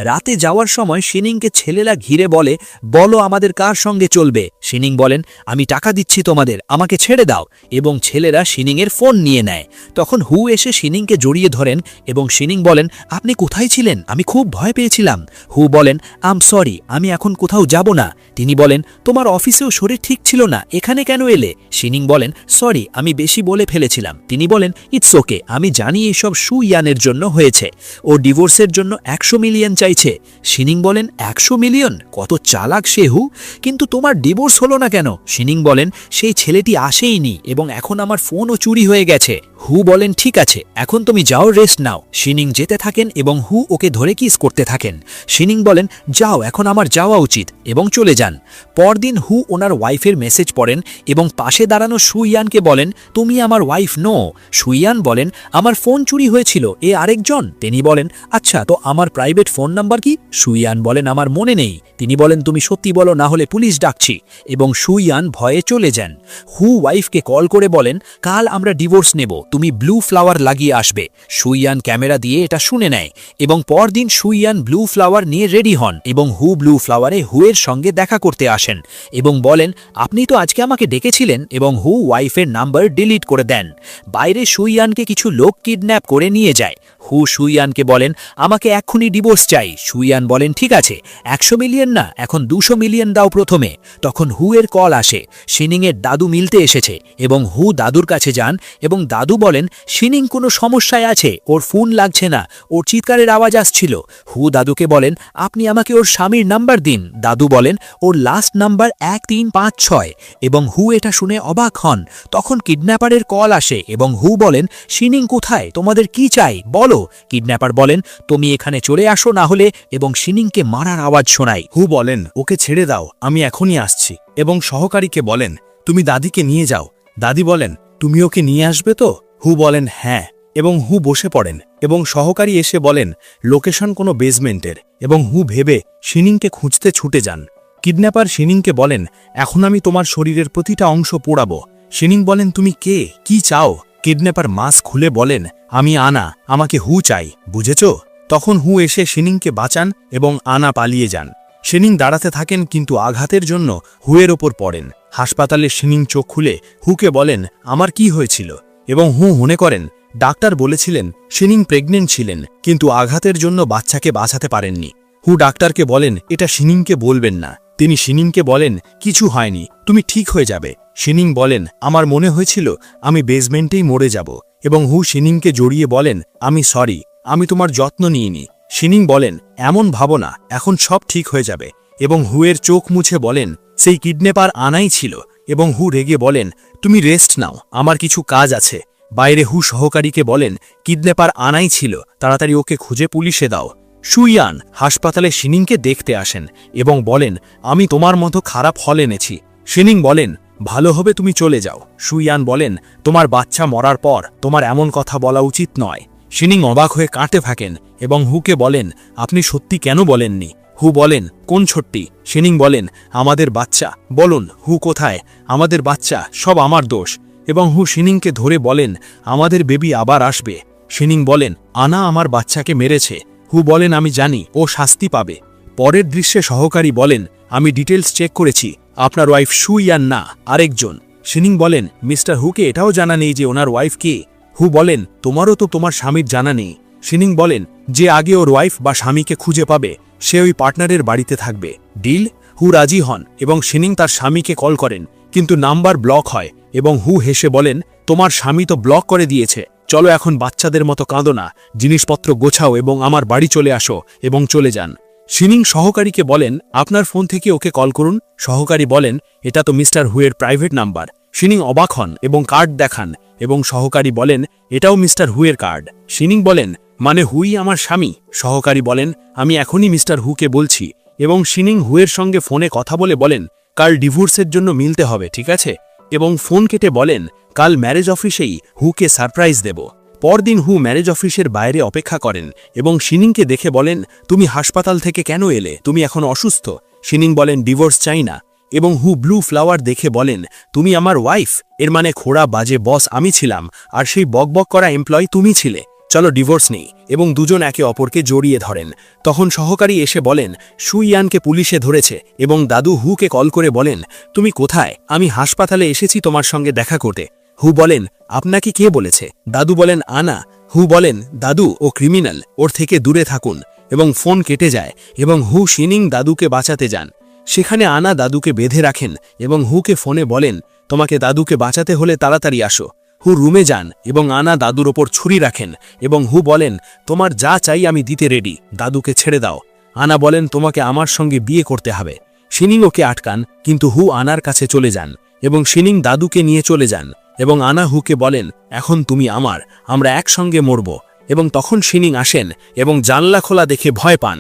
রাতে যাওয়ার সময় শিনিংকে ছেলেরা ঘিরে বলে বলো আমাদের কার সঙ্গে চলবে। শিনিং বলেন আমি টাকা দিচ্ছি তোমাদের, আমাকে ছেড়ে দাও। এবং ছেলেরা শিনিংয়ের ফোন নিয়ে নেয়। তখন হু এসে শিনিংকে জড়িয়ে ধরেন এবং শিনিং বলেন আপনি কোথায় ছিলেন, আমি খুব ভয় পেয়েছিলাম। হু বলেন আম সরি, আমি এখন কোথাও যাব না। তিনি বলেন তোমার অফিসেও শরীর ঠিক ছিল না, এখানে কেন এলে। শিনিং বলেন সরি, আমি বেশি বলে ফেলেছিলাম। তিনি বলেন ইটস ওকে, আমি জানি এইসব শু ইয়ানের জন্য হয়েছে, ও ডিভোর্সের জন্য 100 মিলিয়ন চাইছে। শিনিং বলেন 100 মিলিয়ন, কত চালাক সে হু, কিন্তু তোমার ডিভোর্স হলো না কেন। শিনিং বলেন সেই ছেলেটি আসেইনি এবং এখন আমার ফোনও চুরি হয়ে গেছে। হু বলেন ঠিক আছে, এখন তুমি যাও, রেস্ট নাও। শিনিং যেতে থাকেন এবং হু ওকে ধরে কিস করতে থাকেন। শিনিং বলেন যাও, এখন আমার যাওয়া উচিত এবং চলে যান। পরদিন হু ওনার ওয়াইফের মেসেজ পড়েন এবং পাশে দাঁড়ানো শু ইয়ানকে বলেন তুমি আমার ওয়াইফ নো। শু ইয়ান বলেন আমার ফোন চুরি হয়েছিল, এ আরেকজন। তিনি বলেন আচ্ছা তো আমার প্রাইভেট ফোন নাম্বার কি। শু ইয়ান বলেন আমার মনে নেই। তিনি বলেন তুমি সত্যি বলো, না হলে পুলিশ ডাকছি। এবং শু ইয়ান ভয়ে চলে যান। হু ওয়াইফকে কল করে বলেন কাল আমরা ডিভোর্স নেব, তুমি ব্লু ফ্লাওয়ার লাগিয়ে আসবে। সুইয়ান ক্যামেরা দিয়ে এটা শুনে নেয় এবং পরদিন সুইয়ান ব্লু ফ্লাওয়ার নিয়ে রেডি হন এবং হু ব্লু ফ্লাওয়ারে হুয়ের সঙ্গে দেখা করতে আসেন এবং বলেন, আপনি তো আজকে আমাকে ডেকেছিলেন, এবং হু ওয়াইফের নাম্বার ডিলিট করে দেন। বাইরে সুইয়ানকে কিছু লোক কিডন্যাপ করে নিয়ে যায়। হু সুইয়ানকে বলেন, আমাকে এক্ষুনি ডিভোর্স চাই। সুইয়ান বলেন, ঠিক আছে, 100 মিলিয়ন না, এখন 200 মিলিয়ন দাও প্রথমে। তখন হু এর কল আসে, শিনিংয়ের দাদু মিলতে এসেছে এবং হু দাদুর কাছে যান এবং দাদু বলেন, শিনিং কোনো সমস্যায় আছে, ওর ফোন লাগছে না, ওর চিৎকারের আওয়াজ আসছিল। হু দাদুকে বলেন, আপনি আমাকে ওর স্বামীর নাম্বার দিন। দাদু বলেন, ওর লাস্ট নাম্বার 1356, এবং হু এটা শুনে অবাক হন। তখন কিডন্যাপারের কল আসে এবং হু বলেন, শিনিং কোথায়, তোমাদের কি চাই বলো। কিডন্যাপার বলেন, তুমি এখানে চলে আসো না হলে, এবং শিনিংকে মারার আওয়াজ শোনায়। হু বলেন, ওকে ছেড়ে দাও, আমি এখনই আসছি, এবং সহকারীকে বলেন, তুমি দাদিকে নিয়ে যাও। দাদি বলেন, তুমি ওকে নিয়ে আসবে তো? হু বলেন, হ্যাঁ, এবং হু বসে পড়েন এবং সহকারী এসে বলেন লোকেশন কোনো বেসমেন্টের, এবং হু ভেবে শিনিংকে খুঁজতে ছুটে যান। কিডন্যাপার শিনিংকে বলেন, এখন আমি তোমার শরীরের প্রতিটা অংশ পোড়াবো। শিনিং বলেন, তুমি কে, কি চাও? কিডন্যাপার মাস্ক খুলে বলেন, আমি আনা, আমাকে হু চাই, বুঝেছ? তখন হু এসে শিনিংকে বাঁচান এবং আনা পালিয়ে যান। শিনিং দাঁড়াতে থাকেন কিন্তু আঘাতের জন্য হুয়ের ওপর পড়েন। হাসপাতালে শিনিং চোখ খুলে হুকে বলেন, আমার কি হয়েছিল, এবং হু মনে করেন ডাক্তার বলেছিলেন শিনিং প্রেগনেন্ট ছিলেন কিন্তু আঘাতের জন্য বাচ্চাকে বাঁচাতে পারেননি। হু ডাক্তারকে বলেন, এটা শিনিংকে বলবেন না। তিনি শিনিংকে বলেন, কিছু হয়নি, তুমি ঠিক হয়ে যাবে। শিনিং বলেন, আমার মনে হয়েছিল আমি বেসমেন্টেই মরে যাব, এবং হু শিনিংকে জড়িয়ে বলেন, আমি সরি, আমি তোমার যত্ন নিইনি। শিনিং বলেন, এমন ভাবো না, এখন সব ঠিক হয়ে যাবে, এবং হুয়ের চোখ মুছে বলেন, সেই কিডন্যাপার আনাই ছিল, এবং হু রেগে বলেন, তুমি রেস্ট নাও, আমার কিছু কাজ আছে। বাইরে হু সহকারীকে বলেন, কিডন্যাপার আনাই ছিল, তাড়াতাড়ি ওকে খুঁজে পুলিশে দাও। সুইয়ান হাসপাতালে শিনিংকে দেখতে আসেন এবং বলেন, আমি তোমার মতো খারাপ ফল এনেছি। শিনিং বলেন, ভালো হবে তুমি চলে যাও। সুইয়ান বলেন, তোমার বাচ্চা মরার পর তোমার এমন কথা বলা উচিত নয়। শিনিং অবাক হয়ে কাঁদতে থাকেন এবং হুকে বলেন, আপনি সত্যি কেন বলেননি? হু বলেন, কোন ছোট্টি? শিনিং বলেন, আমাদের বাচ্চা। বলুন হু কোথায়? আমাদের বাচ্চা, সব আমার দোষ। এবং হু শিনিংকে ধরে বলেন, আমাদের বেবি আবার আসবে। শিনিং বলেন, আনা আমার বাচ্চাকে মেরেছে। হু বলেন, আমি জানি, ও শাস্তি পাবে। পরের দৃশ্যে সহকারী বলেন, আমি ডিটেলস চেক করেছি, আপনার ওয়াইফ সুইয়ান না, আরেকজন। শিনিং বলেন, মিস্টার হুকে এটাও জানা নেই যে ওনার ওয়াইফ কে? হু বলেন, তোমারও তো তোমার স্বামীর জানা নেই। শিনিং বলেন, যে আগে ওর ওয়াইফ বা স্বামীকে খুঁজে পাবে সে ওই পার্টনারের বাড়িতে থাকবে। ডিল? হু রাজি হন এবং শিনিং তার স্বামীকে কল করেন, কিন্তু নাম্বার ব্লক হয় এবং হু হেসে বলেন, তোমার স্বামী তো ব্লক করে দিয়েছে, চলো এখন বাচ্চাদের মতো কাঁদো না, জিনিসপত্র গোছাও এবং আমার বাড়ি চলে আসো, এবং চলে যান। শিনিং সহকারীকে বলেন, আপনার ফোন থেকে ওকে কল করুন। সহকারী বলেন, এটা তো মিস্টার হুয়ের প্রাইভেট নাম্বার। শিনিং অবাক হন এবং কার্ড দেখান এবং সহকারী বলেন, এটাও মিস্টার হুয়ের কার্ড। শিনিং বলেন, মানে হুই আমার স্বামী? সহকারী বলেন, আমি এখনই মিস্টার হুকে বলছি। এবং শিনিং হুয়ের সঙ্গে ফোনে কথা বলে বলেন, কাল ডিভোর্সের জন্য মিলতে হবে, ঠিক আছে? এবং ফোন কেটে বলেন, কাল ম্যারেজ অফিসেই হুকে সারপ্রাইজ দেব। পরদিন হু ম্যারেজ অফিসের বাইরে অপেক্ষা করেন এবং শিনিংকে দেখে বলেন, তুমি হাসপাতাল থেকে কেন এলে? তুমি এখন অসুস্থ। শিনিং বলেন, ডিভোর্স চাই না। এবং হু ব্লু ফ্লাওয়ার দেখে বলেন, তুমি আমার ওয়াইফ, এর মানে খোড়া বাজে বস আমি ছিলাম আর সেই বকবক করা এমপ্লয়ি তুমি ছিলে, চলো ডিভোর্স নেই। এবং দুজন একে অপরকে জড়িয়ে ধরেন। তখন সহকারী এসে বলেন, সুইয়ানকে পুলিশে ধরেছে, এবং দাদু হুকে কল করে বলেন, তুমি কোথায়? আমি হাসপাতালে এসেছি তোমার সঙ্গে দেখা করতে। হু বলেন, আপনাকে কে বলেছে? দাদু বলেন, আনা। হু বলেন, দাদু ও ক্রিমিনাল, ওর থেকে দূরে থাকুন। এবং ফোন কেটে যায় এবং হু শিনিং দাদুকে বাঁচাতে যান। সেখানে আনা দাদুকে বেঁধে রাখেন এবং হুকে ফোনে বলেন, তোমাকে দাদুকে বাঁচাতে হলে তাড়াতাড়ি আসো। হু রুমে যান এবং আনা দাদুর ওপর ছুরি রাখেন এবং হু বলেন, তোমার যা চাই আমি দিতে রেডি, দাদুকে ছেড়ে দাও। আনা বলেন, তোমাকে আমার সঙ্গে বিয়ে করতে হবে। শিনিং ওকে আটকান, কিন্তু হু আনার কাছে চলে যান এবং শিনিং দাদুকে নিয়ে চলে যান এবং আনা হুকে বলেন, এখন তুমি আমার, আমরা একসঙ্গে মরব। এবং তখন শিনিং আসেন এবং জানলা খোলা দেখে ভয় পান।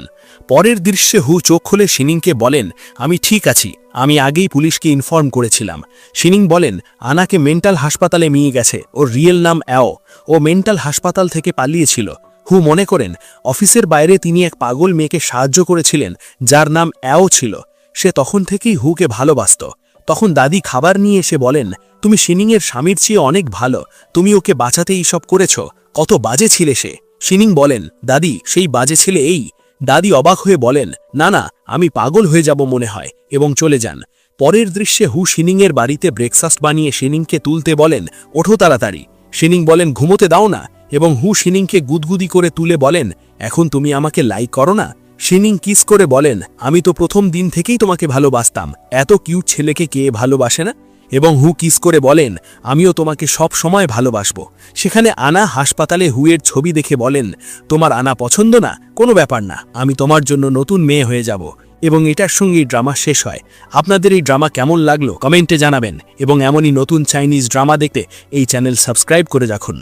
পরের দৃশ্যে হু চোখ খুলে শিনিংকে বলেন, আমি ঠিক আছি, আমি আগেই পুলিশকে ইনফর্ম করেছিলাম। শিনিং বলেন, আনাকে মেন্টাল হাসপাতালে নিয়ে গেছে, ওর রিয়েল নাম অ্যাও, ও মেন্টাল হাসপাতাল থেকে পালিয়েছিল। হু মনে করেন অফিসের বাইরে তিনি এক পাগল মেয়েকে সাহায্য করেছিলেন যার নাম অ্যাও ছিল। সে তখন থেকেই হুকে ভালোবাসত। তখন দাদি খাবার নিয়ে এসে বলেন, তুমি শিনিংয়ের স্বামীর চেয়ে অনেক ভালো, তুমি ওকে বাঁচাতে এইসব করেছ, কত বাজে ছিলে সে। শিনিং বলেন, দাদি সেই বাজে ছেলে এই। দাদি অবাক হয়ে বলেন, না না, আমি পাগল হয়ে যাব মনে হয়, এবং চলে যান। পরের দৃশ্যে হু শিনিংয়ের বাড়িতে ব্রেকফাস্ট বানিয়ে শিনিংকে তুলতে বলেন, ওঠো তাড়াতাড়ি। শিনিং বলেন, ঘুমোতে দাও না, এবং হু শিনিংকে গুদগুদি করে তুলে বলেন, এখন তুমি আমাকে লাইক করো না? শিনিং কিস করে বলেন, আমি তো প্রথম দিন থেকেই তোমাকে ভালোবাসতাম, এত কিউট ছেলেকে কে ভালোবাসে না? এবং হু কিস করে বলেন, আমিও তোমাকে সব সময় ভালোবাসবো। সেখানে আনা হাসপাতালে হুয়ের ছবি দেখে বলেন, তোমার আনা পছন্দ না? কোনো ব্যাপার না, আমি তোমার জন্য নতুন মেয়ে হয়ে যাব। এবং এটার সঙ্গেই ড্রামা শেষ হয়। আপনাদের এই ড্রামা কেমন লাগলো কমেন্টে জানাবেন, এবং এমনই নতুন চাইনিজ ড্রামা দেখতে এই চ্যানেল সাবস্ক্রাইব করে রাখুন।